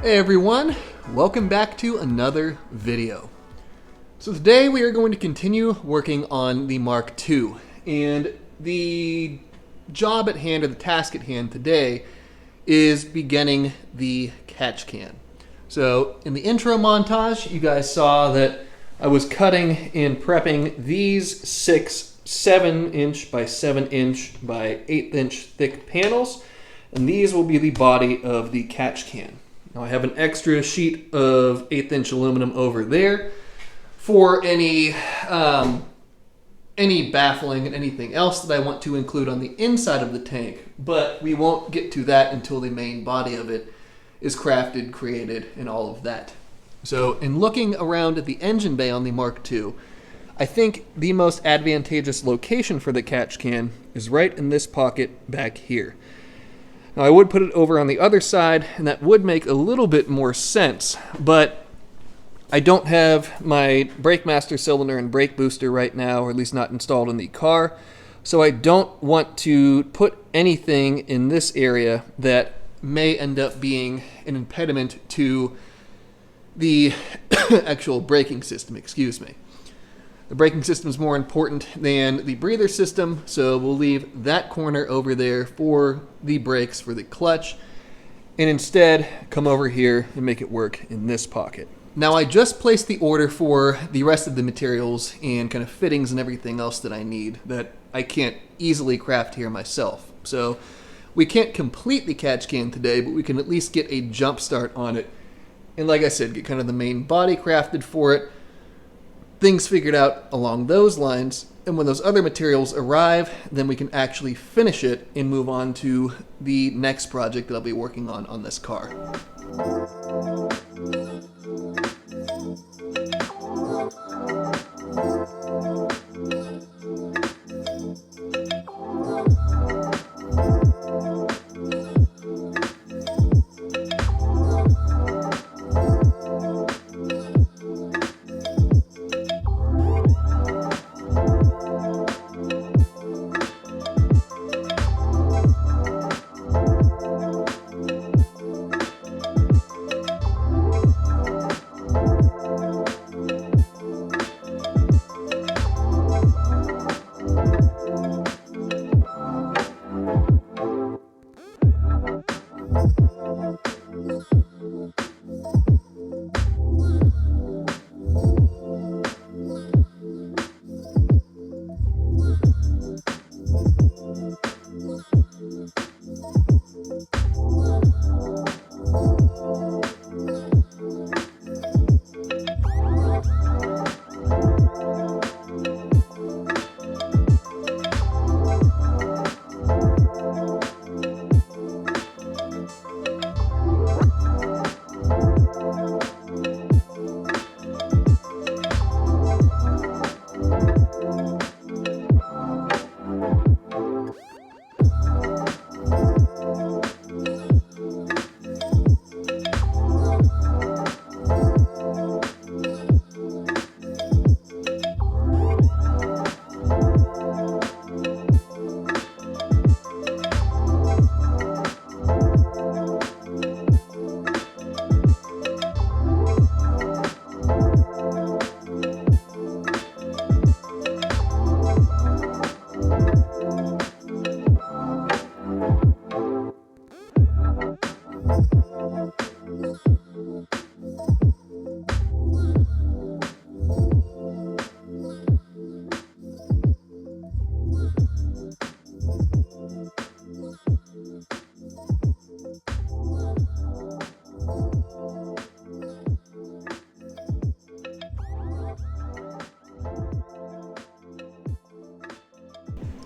Hey everyone, welcome back to another video. So today we are going to continue working on the Mark II, and the job at hand, or the task at hand today, is beginning the catch can. So in the intro montage, you guys saw that I was cutting and prepping these 6 7-inch by 7-inch by 1/8-inch thick panels, and these will be the body of the catch can. Now I have an extra sheet of 1/8-inch aluminum over there for any baffling and anything else that I want to include on the inside of the tank, but we won't get to that until the main body of it is crafted, created, and all of that. So in looking around at the engine bay on the Mark II, I think the most advantageous location for the catch can is right in this pocket back here. Now I would put it over on the other side, and that would make a little bit more sense, but I don't have my brake master cylinder and brake booster right now, or at least not installed in the car, so I don't want to put anything in this area that may end up being an impediment to the actual braking system, excuse me. The braking system is more important than the breather system, so we'll leave that corner over there for the brakes for the clutch, and instead come over here and make it work in this pocket. Now I just placed the order for the rest of the materials and kind of fittings and everything else that I need that I can't easily craft here myself. So we can't complete the catch can today, but we can at least get a jump start on it. And like I said, get kind of the main body crafted for it, things figured out along those lines, and when those other materials arrive, then we can actually finish it and move on to the next project that I'll be working on this car.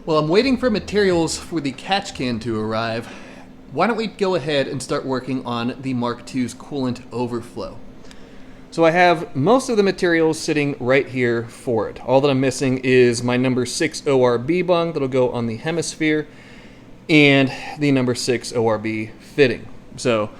While I'm waiting for materials for the catch can to arrive, why don't we go ahead and start working on the Mark II's coolant overflow. So I have most of the materials sitting right here for it. All that I'm missing is my number 6 ORB bung that'll go on the hemisphere and the number 6 ORB fitting. So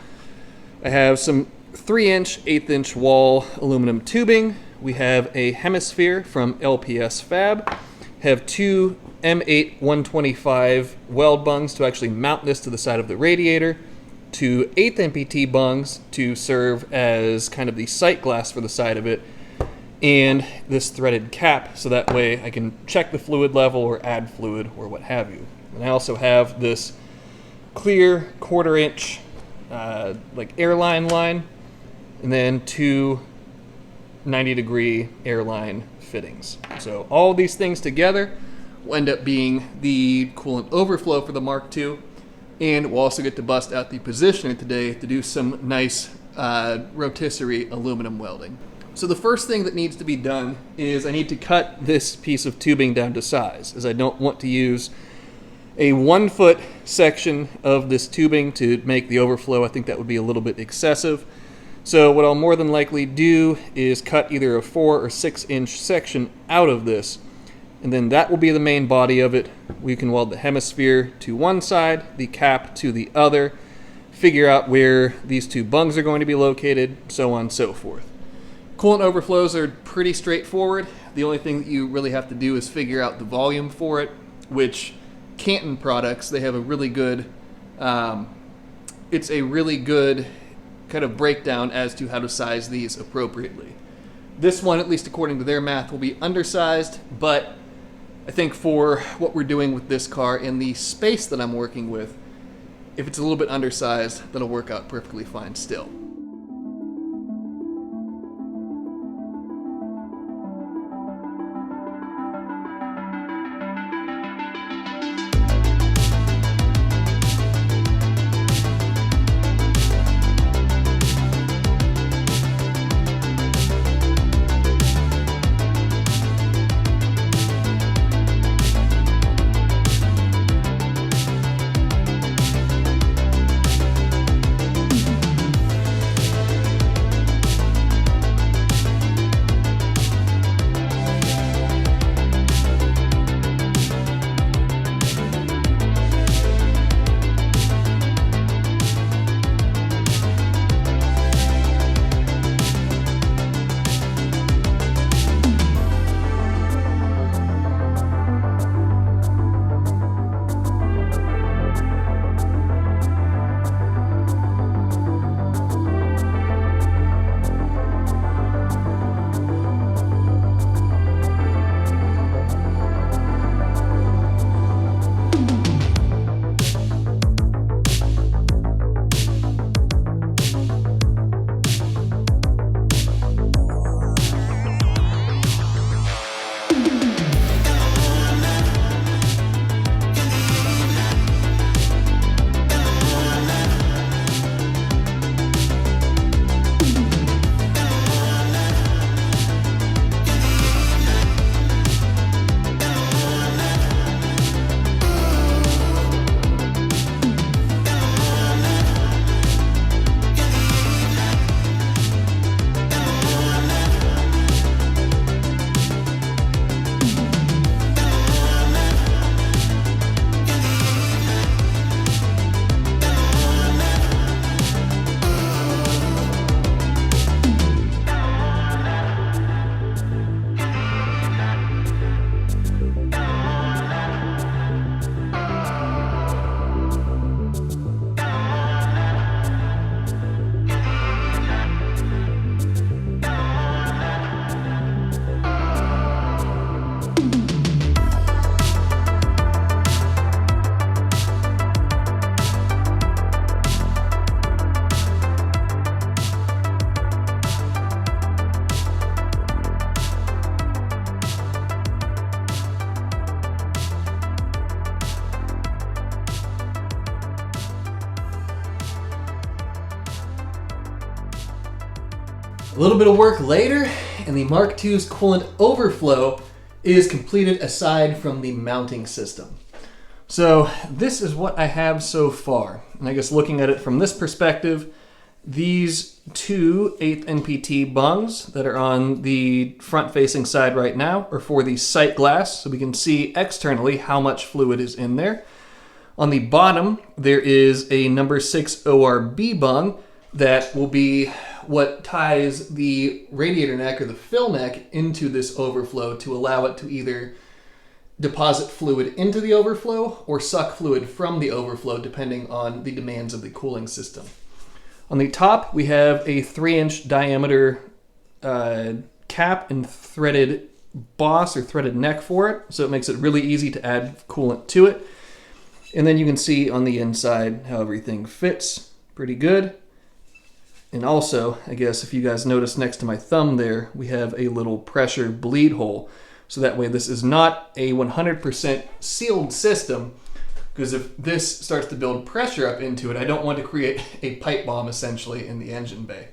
I have some 3-inch, 1/8-inch wall aluminum tubing. We have a hemisphere from LPS Fab. Have 2 M8 125 weld bungs to actually mount this to the side of the radiator. two 8th MPT bungs to serve as kind of the sight glass for the side of it, and this threaded cap, so that way I can check the fluid level or add fluid or what have you. And I also have this clear 1/4 inch like airline line, and then two 90-degree airline fittings. So all these things together will end up being the coolant overflow for the Mark II, and we'll also get to bust out the positioner today to do some nice rotisserie aluminum welding. So the first thing that needs to be done is I need to cut this piece of tubing down to size, as I don't want to use a 1-foot section of this tubing to make the overflow. I think that would be a little bit excessive. So what I'll more than likely do is cut either a 4 or 6 inch section out of this, and then that will be the main body of it. We can weld the hemisphere to one side, the cap to the other, figure out where these two bungs are going to be located, so on and so forth. Coolant overflows are pretty straightforward. The only thing that you really have to do is figure out the volume for it, which Canton products, they have a really good, it's a really good kind of breakdown as to how to size these appropriately. This one, at least according to their math, will be undersized, but I think for what we're doing with this car and the space that I'm working with, if it's a little bit undersized, that'll work out perfectly fine still. A little bit of work later, and the Mark II's coolant overflow is completed aside from the mounting system. So this is what I have so far. And I guess looking at it from this perspective, these two 8th NPT bungs that are on the front-facing side right now are for the sight glass, so we can see externally how much fluid is in there. On the bottom, there is a number 6 ORB bung that will be what ties the radiator neck or the fill neck into this overflow to allow it to either deposit fluid into the overflow or suck fluid from the overflow, depending on the demands of the cooling system. On the top, we have a 3-inch diameter cap and threaded boss or threaded neck for it, so it makes it really easy to add coolant to it. And then you can see on the inside how everything fits pretty good. And also, I guess if you guys notice next to my thumb there, we have a little pressure bleed hole. So that way this is not a 100% sealed system, because if this starts to build pressure up into it, I don't want to create a pipe bomb essentially in the engine bay.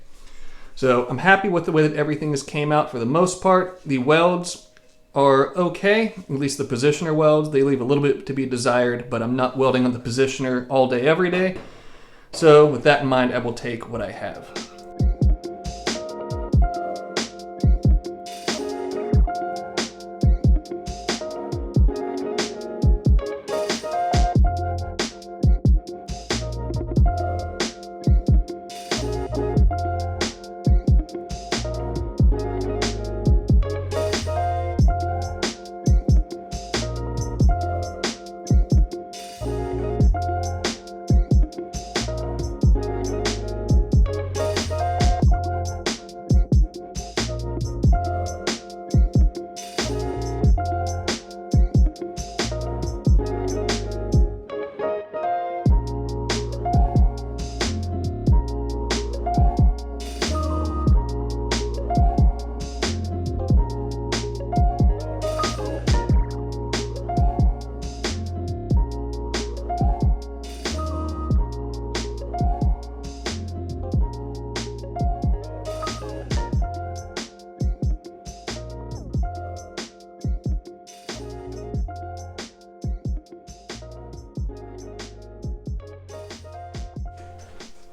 So I'm happy with the way that everything has came out for the most part. The welds are okay, at least the positioner welds. They leave a little bit to be desired, but I'm not welding on the positioner all day, every day. So with that in mind, I will take what I have.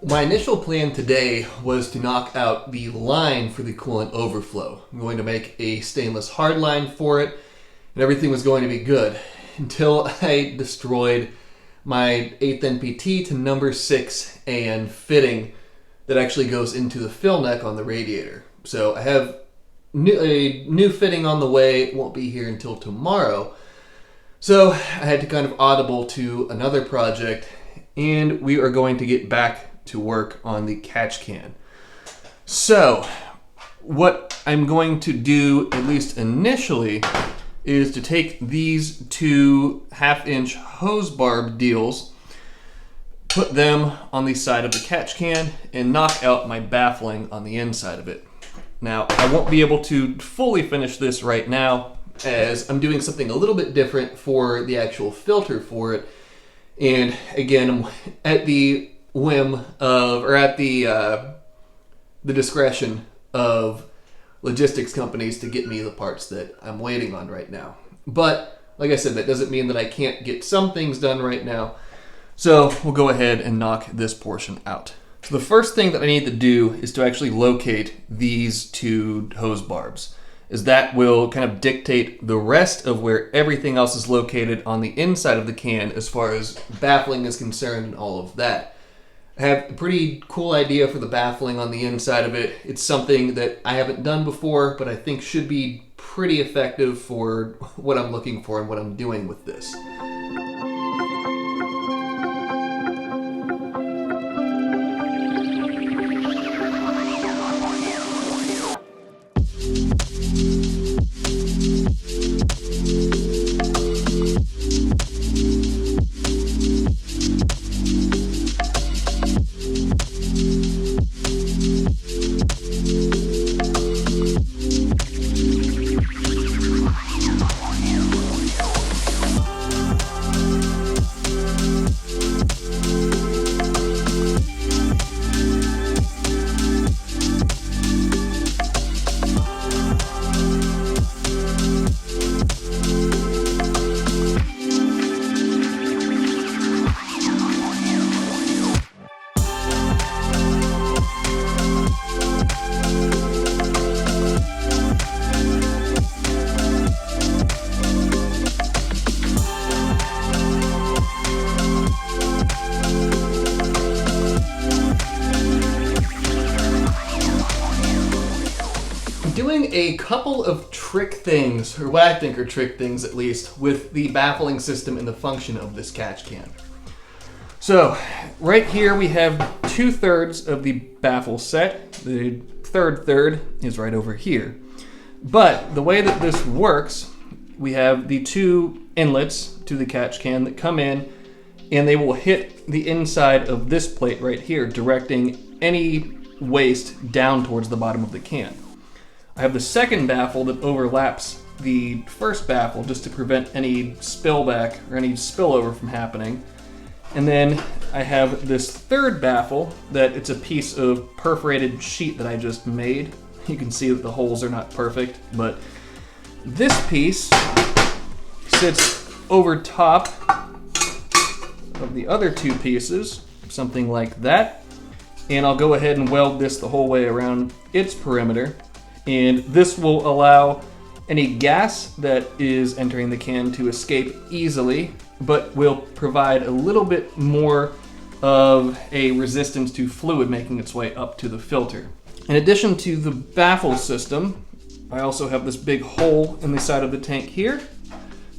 My initial plan today was to knock out the line for the coolant overflow. I'm going to make a stainless hard line for it, and everything was going to be good until I destroyed my 8th NPT to number 6 AN fitting that actually goes into the fill neck on the radiator. So I have a new fitting on the way. It won't be here until tomorrow. So I had to kind of audible to another project, and we are going to get back to work on the catch can. So what I'm going to do, at least initially, is to take these 2 1/2-inch hose barb deals, put them on the side of the catch can, and knock out my baffling on the inside of it. Now, I won't be able to fully finish this right now, as I'm doing something a little bit different for the actual filter for it. And again, I'm at the whim of, or at the discretion of logistics companies to get me the parts that I'm waiting on right now. But like I said, that doesn't mean that I can't get some things done right now. So we'll go ahead and knock this portion out. So the first thing that I need to do is to actually locate these 2 hose barbs, as that will kind of dictate the rest of where everything else is located on the inside of the can as far as baffling is concerned and all of that. I have a pretty cool idea for the baffling on the inside of it. It's something that I haven't done before, but I think should be pretty effective for what I'm looking for and what I'm doing with this. a couple of trick things, or what I think are trick things at least, with the baffling system and the function of this catch can. So right here we have 2/3 of the baffle set. The third is right over here. But the way that this works, we have the 2 inlets to the catch can that come in, and they will hit the inside of this plate right here, directing any waste down towards the bottom of the can. I have the second baffle that overlaps the first baffle just to prevent any spillback or any spillover from happening. And then I have this third baffle that it's a piece of perforated sheet that I just made. You can see that the holes are not perfect, but this piece sits over top of the other 2 pieces, something like that. And I'll go ahead and weld this the whole way around its perimeter. And this will allow any gas that is entering the can to escape easily, but will provide a little bit more of a resistance to fluid making its way up to the filter. In addition to the baffle system, I also have this big hole in the side of the tank here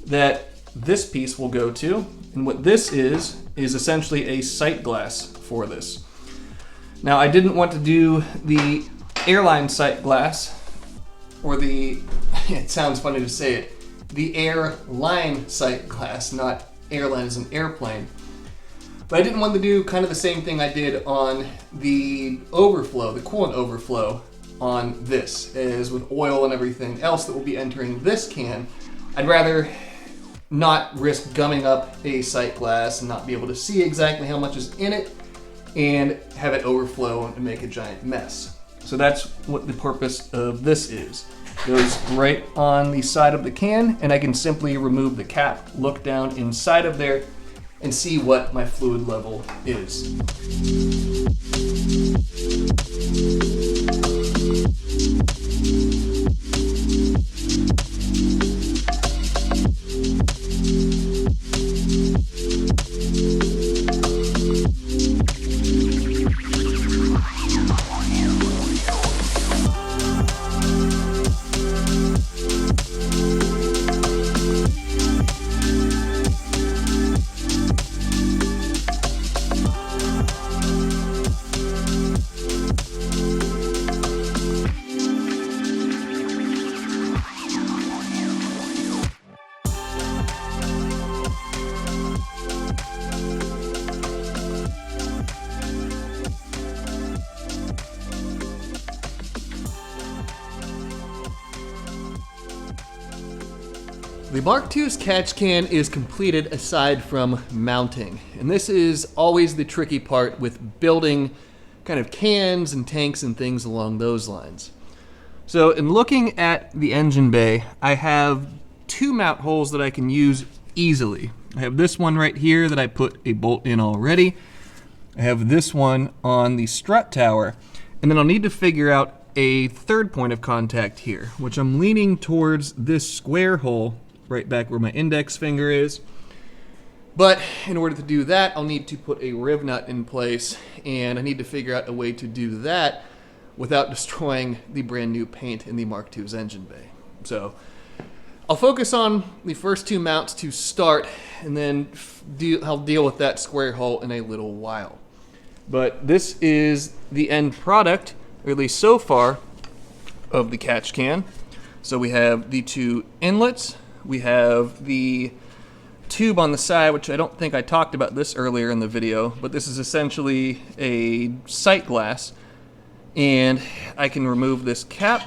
that this piece will go to. And what this is essentially a sight glass for this. Now, I didn't want to do the airline sight glass, or the, it sounds funny to say it, the airline sight glass, not airline as an airplane. But I didn't want to do kind of the same thing I did on the Overflow, the coolant overflow on this, as with oil and everything else that will be entering this can. I'd rather not risk gumming up a sight glass and not be able to see exactly how much is in it and have it overflow and make a giant mess. So that's what the purpose of this is. It goes right on the side of the can, and I can simply remove the cap, look down inside of there, and see what my fluid level is. The Mark II's catch can is completed aside from mounting, and this is always the tricky part with building kind of cans and tanks and things along those lines. So in looking at the engine bay, I have 2 mount holes that I can use easily. I have this one right here that I put a bolt in already. I have this one on the strut tower, and then I'll need to figure out a third point of contact here, which I'm leaning towards this square hole right back where my index finger is. But in order to do that, I'll need to put a riv nut in place, and I need to figure out a way to do that without destroying the brand new paint in the Mark II's engine bay. So I'll focus on the first 2 mounts to start, and then I'll deal with that square hole in a little while. But this is the end product, or at least so far, of the catch can. So we have the 2 inlets. We have the tube on the side, which I don't think I talked about this earlier in the video, but this is essentially a sight glass, and I can remove this cap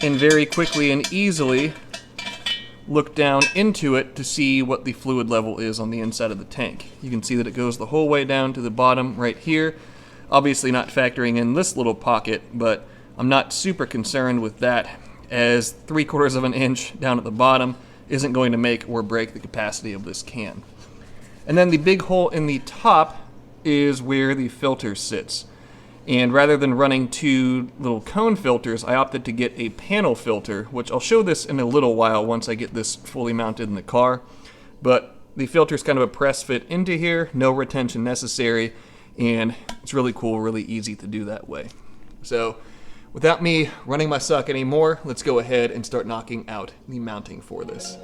and very quickly and easily look down into it to see what the fluid level is on the inside of the tank. You can see that it goes the whole way down to the bottom right here, obviously not factoring in this little pocket, but I'm not super concerned with that, as 3/4 of an inch down at the bottom isn't going to make or break the capacity of this can. And then the big hole in the top is where the filter sits. And rather than running 2 little cone filters, I opted to get a panel filter, which I'll show this in a little while once I get this fully mounted in the car. But the filter is kind of a press fit into here, no retention necessary, and it's really cool, really easy to do that way. So without me running my suck anymore, let's go ahead and start knocking out the mounting for this.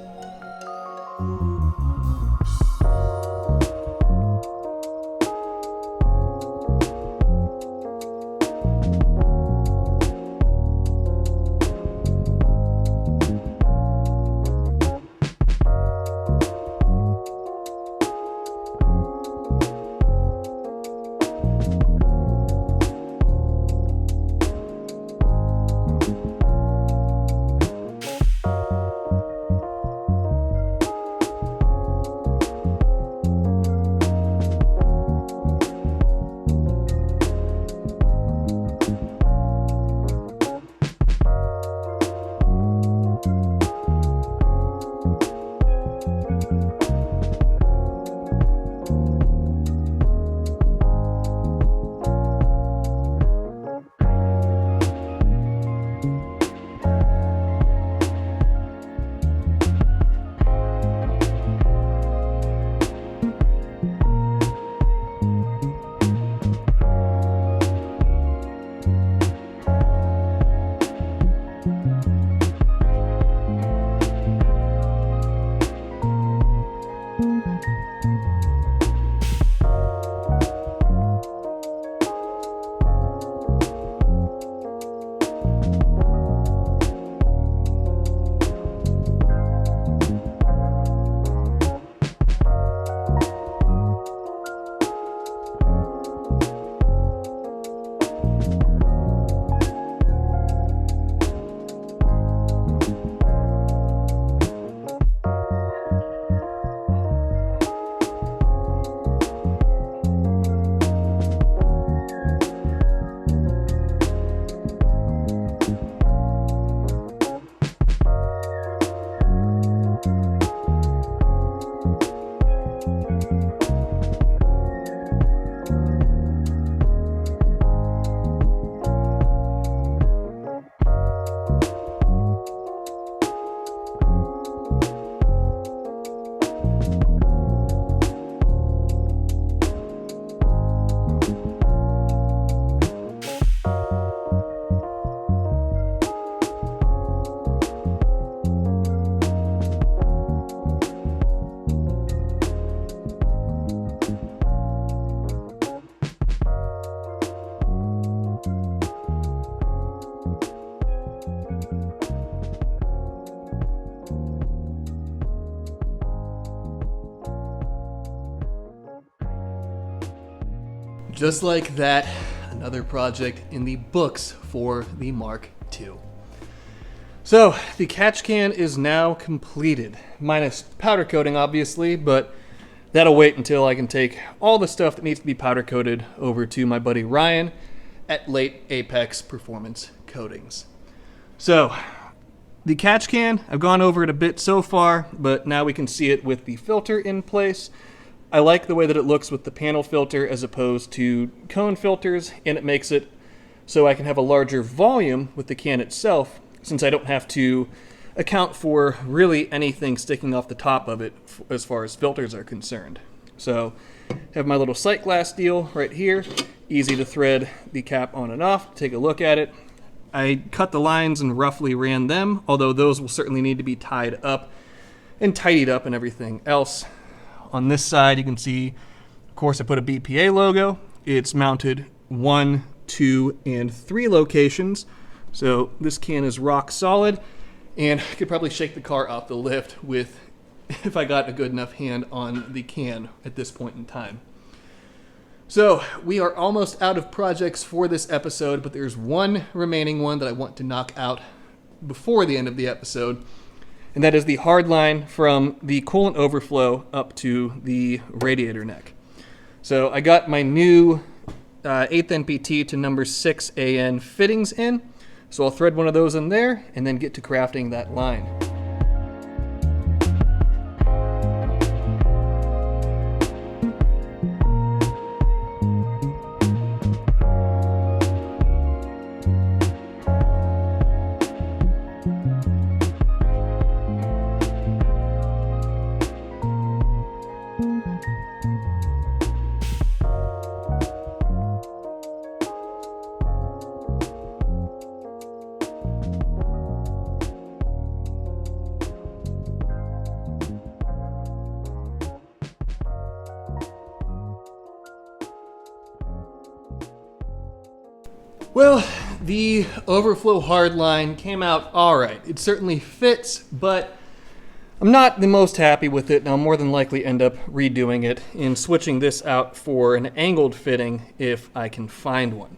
Just like that, another project in the books for the Mark II. So, the catch can is now completed, minus powder coating obviously, but that'll wait until I can take all the stuff that needs to be powder coated over to my buddy Ryan at Late Apex Performance Coatings. So, the catch can, I've gone over it a bit so far, but now we can see it with the filter in place. I like the way that it looks with the panel filter as opposed to cone filters, and it makes it so I can have a larger volume with the can itself, since I don't have to account for really anything sticking off the top of it as far as filters are concerned. So, have my little sight glass deal right here, easy to thread the cap on and off, take a look at it. I cut the lines and roughly ran them, although those will certainly need to be tied up and tidied up and everything else. On this side, you can see, of course, I put a BPA logo. It's mounted 1, 2, and 3 locations. So this can is rock solid, and I could probably shake the car off the lift with, if I got a good enough hand on the can at this point in time. So we are almost out of projects for this episode, but there's one remaining one that I want to knock out before the end of the episode. And that is the hard line from the coolant overflow up to the radiator neck. So I got my new 8th NPT to number 6 AN fittings in. So I'll thread one of those in there and then get to crafting that line. Well, the Overflow hardline came out all right. It certainly fits, but I'm not the most happy with it, and I'll more than likely end up redoing it and switching this out for an angled fitting if I can find one.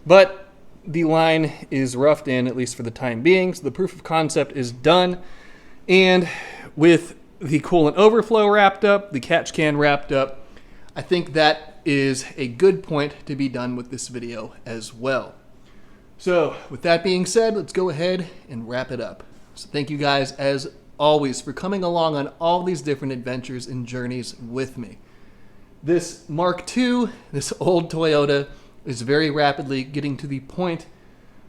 But the line is roughed in, at least for the time being, so the proof of concept is done. And with the coolant overflow wrapped up, the catch can wrapped up, I think that is a good point to be done with this video as well. So with that being said, let's go ahead and wrap it up. So thank you guys as always for coming along on all these different adventures and journeys with me. This Mark II, this old Toyota, is very rapidly getting to the point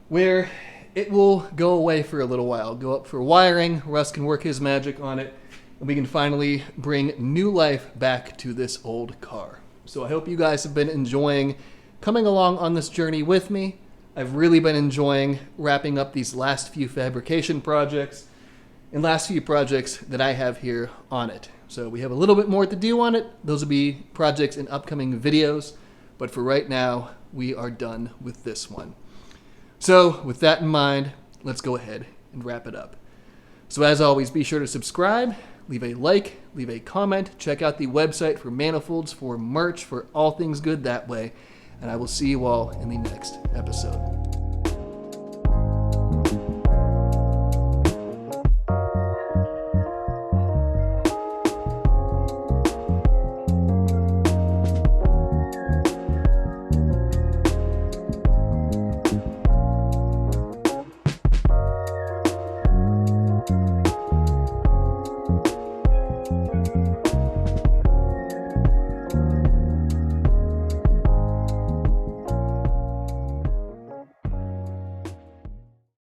where it will go away for a little while, go up for wiring, Russ can work his magic on it, and we can finally bring new life back to this old car. So I hope you guys have been enjoying coming along on this journey with me. I've really been enjoying wrapping up these last few fabrication projects and last few projects that I have here on it. So we have a little bit more to do on it. Those will be projects in upcoming videos, but for right now, we are done with this one. So with that in mind, let's go ahead and wrap it up. So as always, be sure to subscribe, leave a like, leave a comment, check out the website for manifolds, for merch, for all things good that way, and I will see you all in the next episode.